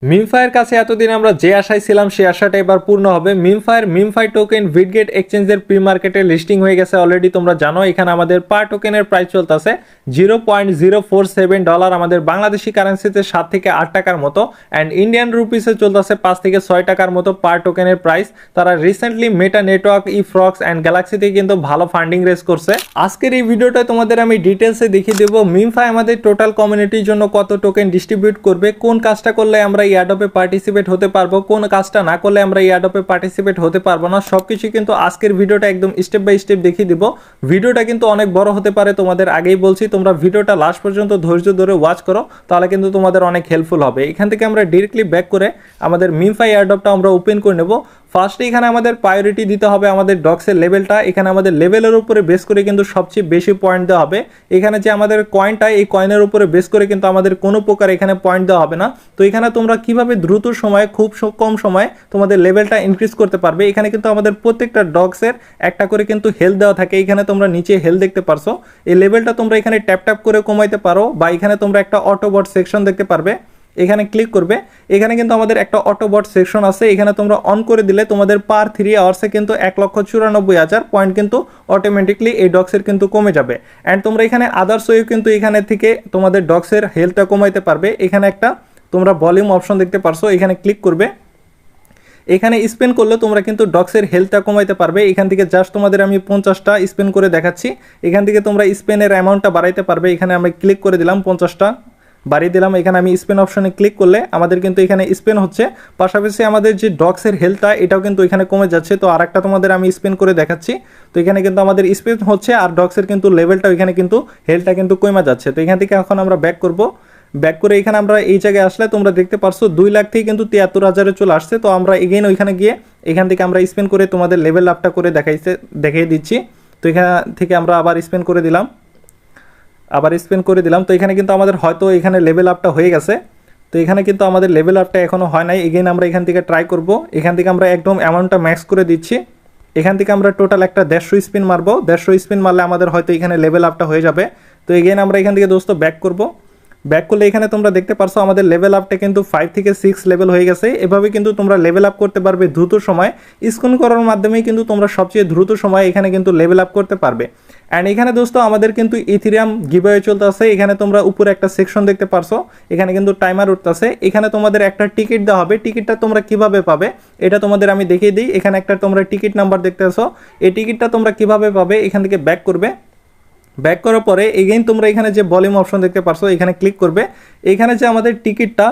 মিমফায়ের কাছে এতদিন আমরা যে আশায় ছিলাম সেই আশাটা এবার পূর্ণ হবে। মিমফায়ের মিমফাই টোকেন বিটগেট এক্সচেঞ্জের প্রি মার্কেটে লিস্টিং হয়ে গেছে অলরেডি, তোমরা জানো। এখানে আমাদের পার টোকেনের প্রাইস চলতেছে $0.047, আমাদের বাংলাদেশি কারেন্সিতে 7 থেকে 8 টাকার মতো, অ্যান্ড ইন্ডিয়ান রুপিসে চলতেছে 5 থেকে 6 টাকার মতো পার টোকেনের প্রাইস। তারা রিসেন্টলি মেটা নেটওয়ার্ক, ইফ্রক্স অ্যান্ড গ্যালাক্সিতে কিন্তু ভালো ফান্ডিং রেজ করছে। আজকের এই ভিডিওটা তোমাদের আমি ডিটেলসে দেখিয়ে দেবো মিমফাই আমাদের টোটাল কমিউনিটির জন্য কত টোকেন ডিস্ট্রিবিউট করবে, কোন কাজটা করলে আমরা ইয়াডপে পার্টিসিপেট হতে পারবো, কোন কাজটা না করলে আমরা ইয়াডপে পার্টিসিপেট হতে পারবো না, সবকিছু কিন্তু আজকের ভিডিওটা একদম স্টেপ বাই স্টেপ দেখিয়ে দিব। ভিডিওটা কিন্তু অনেক বড় হতে পারে, তোমাদের আগেই বলছি। তোমরা ভিডিওটা লাস্ট পর্যন্ত ধৈর্য ধরে ওয়াচ করো, তাহলে কিন্তু তোমাদের অনেক হেল্পফুল হবে। এখান থেকে আমরা ডিরেক্টলি ব্যাক করে আমাদের মিমফাই এয়ারড্রপটা আমরা ওপেন করে নেব। ফার্স্টে এখানে আমাদের প্রায়োরিটি দিতে হবে আমাদের ডক্সের লেভেলটা। এখানে আমাদের লেভেলের উপরে বেস করে কিন্তু সবচেয়ে বেশি পয়েন্ট দেওয়া হবে। এখানে যে আমাদের কয়েনটা, এই কয়েনের উপরে বেস করে কিন্তু আমাদের কোনো প্রকার এখানে পয়েন্ট দেওয়া হবে না। তো এখানে তোমরা কিভাবে দ্রুত সময়ে, খুব কম সময়ে তোমাদের লেভেলটা ইনক্রিজ করতে পারবে। এখানে কিন্তু আমাদের প্রত্যেকটা ডগসের একটা করে কিন্তু হেলথ দেওয়া থাকে। এখানে তোমরা নিচে হেলথ দেখতে পারছো। এই লেভেলটা তোমরা এখানে ট্যাপ ট্যাপ করে কমাইতে পারো, বা এখানে তোমরা একটা অটোবট সেকশন দেখতে পারবে, এখানে ক্লিক করবে। এখানে কিন্তু আমাদের একটা অটোবট সেকশন আছে, এখানে তোমরা অন করে দিলে তোমাদের পার 3 আওয়ার্সে কিন্তু 1,94,000 পয়েন্ট কিন্তু অটোমেটিকলি এই ডগসের কিন্তু কমে যাবে। অ্যান্ড তোমরা এখানে আদার্স ওয়েও কিন্তু এখানে থেকে তোমাদের ডগসের হেলথটা কমাইতে পারবে। এখানে একটা তোমরা ভলিউম অপশন দেখতে পারছো, এখানে ক্লিক করবে। এখানে স্পেন করলে তোমরা কিন্তু ডগসের হেলথটা কমাইতে পারবে। এখান থেকে জাস্ট তোমাদের আমি 50টা স্পেন করে দেখাচ্ছি। এখান থেকে তোমরা স্পেনের অ্যামাউন্টটা বাড়াইতে পারবে। এখানে আমি ক্লিক করে দিলাম, 50টা বাড়িয়ে দিলাম। এখানে আমি স্পেন অপশনে ক্লিক করলে আমাদের কিন্তু এখানে স্পেন হচ্ছে, পাশাপাশি আমাদের যে ডগসের হেলথটা এটাও কিন্তু এখানে কমে যাচ্ছে। তো আরেকটা তোমাদের আমি স্পেন করে দেখাচ্ছি। তো এখানে কিন্তু আমাদের স্পেন হচ্ছে, আর ডগসের কিন্তু লেভেলটাও এখানে কিন্তু হেলথটা কিন্তু কমে যাচ্ছে। তো এখান থেকে এখন আমরা ব্যাক করব। ব্যাক করে এখানে আমরা এই জায়গায় আসলে তোমরা দেখতে পারছো 2 লাখ থেকে কিন্তু 73,000-এ চলে আসছে। তো আমরা এগেইন ওইখানে গিয়ে এখান থেকে আমরা স্পেন করে তোমাদের লেভেল আপটা করে দেখিয়ে দিচ্ছি। তো এখান থেকে আমরা আবার স্পেন করে দিলাম, তো এখানে কিন্তু আমাদের হয়তো এখানে লেভেল আপটা হয়ে গেছে। তো এখানে কিন্তু আমাদের লেভেল আপটা এখনও হয় নাই। এগেইন আমরা এখান থেকে ট্রাই করব। এখান থেকে আমরা একদম অ্যামাউন্টটা ম্যাক্স করে দিচ্ছি। এখান থেকে আমরা টোটাল একটা 150 স্পিন মারবো। 150 স্পিন মারলে আমাদের হয়তো এখানে লেভেল আপটা হয়ে যাবে। তো এগেইন আমরা এখান থেকে দোস্ত ব্যাক করব। ব্যাক করলে এখানে তোমরা দেখতে পারছো আমাদের লেভেল আপটা কিন্তু 5 থেকে 6 লেভেল হয়ে গেছে। এভাবে কিন্তু তোমরা লেভেল আপ করতে পারবে দ্রুত সময়। স্ক্রিন করার মাধ্যমেই কিন্তু তোমরা সবচেয়ে দ্রুত সময় এখানে কিন্তু লেভেল আপ করতে পারবে। অ্যান্ড এখানে দোস্ত আমাদের কিন্তু ইথিরিয়াম গিভঅ্যাওয়ে চলতেছে। এখানে তোমরা উপরে একটা সেকশন দেখতে পারছো, এখানে কিন্তু টাইমার উঠতেছে। এখানে তোমাদের একটা টিকিট দেওয়া হবে। টিকিটটা তোমরা কিভাবে পাবে এটা তোমাদের আমি দেখিয়ে দিই। এখানে একটা তোমরা টিকিট নাম্বার দেখতেছো, এই টিকিটটা তোমরা কিভাবে পাবে, এখান থেকে ব্যাক করবে। ব্যাক করার পরে এগেইন তোমরা এখানে যে ভলিউম অপশন দেখতে পারছো, এখানে ক্লিক করবে। এখানে যে আমাদের টিকিটটা,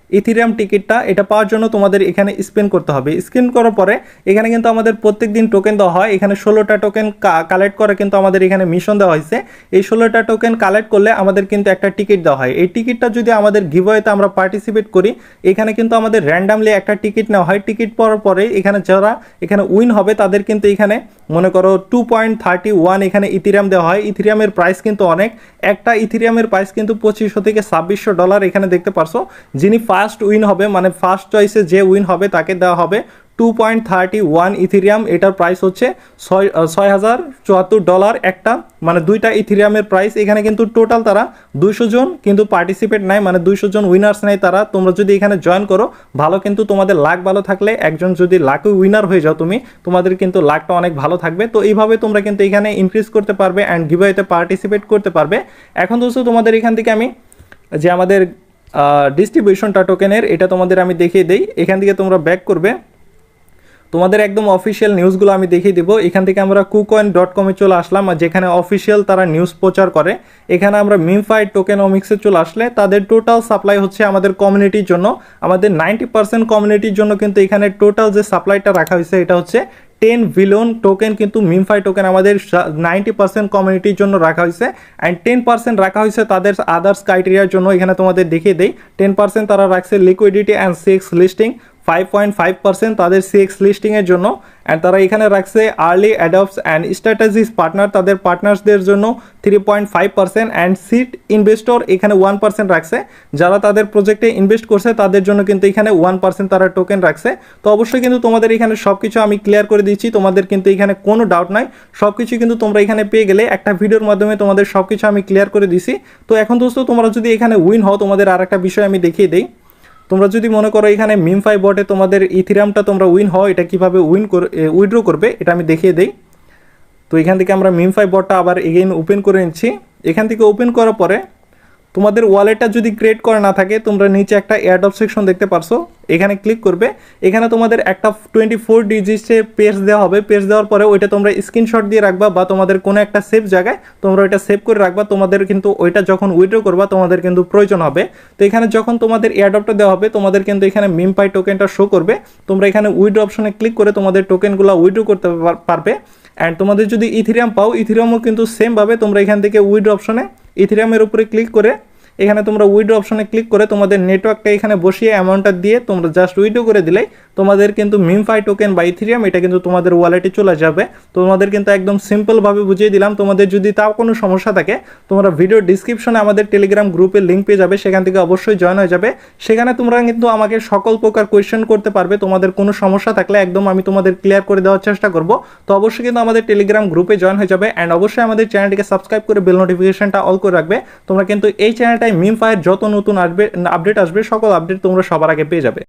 ইথিরিয়াম টিকিটটা, এটা পাওয়ার জন্য তোমাদের এখানে স্পেন করতে হবে। স্পেন করার পরে এখানে কিন্তু আমাদের প্রত্যেক দিন টোকেন দেওয়া হয়। এখানে 16টা টোকেন কালেক্ট করে কিন্তু আমাদের এখানে মিশন দেওয়া হয়েছে। এই 16টা টোকেন কালেক্ট করলে আমাদের কিন্তু একটা টিকিট দেওয়া হয়। এই টিকিটটা যদি আমাদের গিভওয়েতে আমরা পার্টিসিপেট করি, এখানে কিন্তু আমাদের র্যান্ডামলি একটা টিকিট নেওয়া হয়। টিকিট পাওয়ার পরে এখানে যারা এখানে উইন হবে তাদের কিন্তু এখানে মনে করো 2.31 এখানে ইথিরিয়াম দেওয়া হয়। ইথিরিয়ামের প্রাইস কিন্তু অনেক, একটা ইথিরিয়ামের প্রাইস কিন্তু $2500 থেকে $2600 এখানে দেখতে পারছো। যিনি ফার্স্ট উইন হবে, মানে ফার্স্ট চয়েসে যে উইন হবে তাকে দেওয়া হবে 2.31 ইথিরিয়াম। এটার প্রাইস হচ্ছে $6074 একটা, মানে 2টা ইথিরিয়ামের প্রাইস। এখানে কিন্তু টোটাল তারা 200 জন কিন্তু পার্টিসিপেট নেয়, মানে 200 জন উইনার্স নেয় তারা। তোমরা যদি এখানে জয়েন করো, ভালো কিন্তু তোমাদের লাক ভালো থাকলে, একজন যদি লাকি উইনার হয়ে যাও তুমি, তোমাদের কিন্তু লাকটা অনেক ভালো থাকবে। তো এইভাবে তোমরা কিন্তু এখানে ইনক্রিজ করতে পারবে অ্যান্ড গিভওয়েতে পার্টিসিপেট করতে পারবে। এখন দোস্ত তোমাদের এখান থেকে আমি যে আমাদের ডিস্ট্রিবিউশনটা টোকেনের এটা তোমাদের আমি দেখিয়ে দিই। এখান থেকে তোমরা ব্যাক করবে, তোমাদের একদম অফিসিয়াল নিউজগুলো আমি দেখিয়ে দেবো। এখান থেকে আমরা kucoin.com-এ চলে আসলাম, যেখানে অফিসিয়াল তারা নিউজ প্রচার করে। এখানে আমরা মিমফাই টোকেনমিক্সে চলে আসলে তাদের টোটাল সাপ্লাই হচ্ছে আমাদের কমিউনিটির জন্য, আমাদের 90% কমিউনিটির জন্য কিন্তু এখানে টোটাল যে সাপ্লাইটা রাখা হয়েছে এটা হচ্ছে 10 বিলিয়ন টোকেন। কিন্তু মিমফাই টোকেন আমাদের 90% কমিউনিটির জন্য রাখা হয়েছে, অ্যান্ড 10% রাখা হয়েছে তাদের আদার্স ক্রাইটেরিয়ার জন্য। এখানে তোমাদের দেখিয়ে দেই, 10% তারা রাখছে লিকুইডিটি অ্যান্ড সিএক্স লিস্টিং, 5.5% তাদের সিএক্স লিস্টিংয়ের জন্য, অ্যান্ড তারা এখানে রাখছে আর্লি অ্যাডপ্টস অ্যান্ড স্ট্র্যাটেজিস পার্টনার, তাদের পার্টনার্সদের জন্য 3.5%, অ্যান্ড সিড ইনভেস্টর এখানে 1% রাখছে। যারা তাদের প্রজেক্টে ইনভেস্ট করছে তাদের জন্য কিন্তু এখানে 1% তারা টোকেন রাখছে। তো অবশ্যই কিন্তু তোমাদের এখানে সব কিছু আমি ক্লিয়ার করে দিচ্ছি, তোমাদের কিন্তু এখানে কোনো ডাউট নাই। সব কিছু কিন্তু তোমরা এখানে পেয়ে গেলে, একটা ভিডিওর মাধ্যমে তোমাদের সব কিছু আমি ক্লিয়ার করে দিছি। তো এখন দোস্ত তোমরা যদি এখানে উইন হও, তোমাদের আর একটা বিষয় আমি দেখিয়ে দিই। তোমরা যদি মনে করো এখানে মিমফাই বটে তোমাদের ইথিরিয়ামটা তোমরা উইন হও, এটা কিভাবে উইথড্র করবে এটা আমি দেখিয়ে দেই। তো এখান থেকে আমরা মিমফাই বটটা আবার এগেইন ওপেন করে নিচ্ছি। এখান থেকে ওপেন করার পরে তোমাদের ওয়ালেটটা যদি ক্রিয়েট করা না থাকে তোমরা নিচে একটা এয়ারড্রপ সেকশন দেখতে পারছো, এখানে ক্লিক করবে। এখানে তোমাদের একটা 24 ডিজিটে পেজ দেওয়া হবে। পেজ দেওয়ার পরে ওইটা তোমরা স্ক্রিনশট দিয়ে রাখবা বা তোমাদের কোনো একটা সেভ জায়গায় তোমরা ওইটা সেভ করে রাখবা। তোমাদের কিন্তু ওইটা যখন উইথড্র করবা তোমাদের কিন্তু প্রয়োজন হবে। তো এখানে যখন তোমাদের এয়ারড্রপটা দেওয়া হবে তোমাদের কিন্তু এখানে মিমফাই টোকেনটা শো করবে। তোমরা এখানে উইথড্র অপশনে ক্লিক করে তোমাদের টোকেনগুলো উইথড্র করতে পারবে। অ্যান্ড তোমাদের যদি ইথিরিয়াম পাও, ইথিরিয়ামও কিন্তু সেমভাবে তোমরা এখান থেকে উইথড্র অপশনে ইথিরিয়ামের উপরে ক্লিক করে এখানে তোমরা উইথড্র অপশনে ক্লিক করে তোমাদের নেটওয়ার্কটা এখানে বসিয়ে অ্যামাউন্টটা দিয়ে তোমরা জাস্ট উইথড্র করে দিলেই তোমাদের কিন্তু মিমফাই টোকেন বা ইথিরিয়াম এটা কিন্তু তোমাদের ওয়ালেটে চলে যাবে। তোমাদের কিন্তু একদম সিম্পলভাবে বুঝিয়ে দিলাম। তোমাদের যদি তাও কোনো সমস্যা থাকে তোমরা ভিডিও ডিসক্রিপশনে আমাদের টেলিগ্রাম গ্রুপের লিঙ্ক পেয়ে যাবে, সেখান থেকে অবশ্যই জয়েন হয়ে যাবে। সেখানে তোমরা কিন্তু আমাকে সকল প্রকার কোয়েশ্চেন করতে পারবে। তোমাদের কোনো সমস্যা থাকলে একদম আমি তোমাদের ক্লিয়ার করে দেওয়ার চেষ্টা করব। তো অবশ্যই কিন্তু আমাদের টেলিগ্রাম গ্রুপে জয়েন হয়ে যাবে। অ্যান্ড অবশ্যই আমাদের চ্যানেলটিকে সাবস্ক্রাইব করে বেল নোটিফিকেশনটা অল করে রাখবে। তোমরা কিন্তু এই চ্যানেলটায় মিমফাইয়ের যত নতুন আপডেট আসবে সকল আপডেট তোমরা সবার আগে পেয়ে যাবে।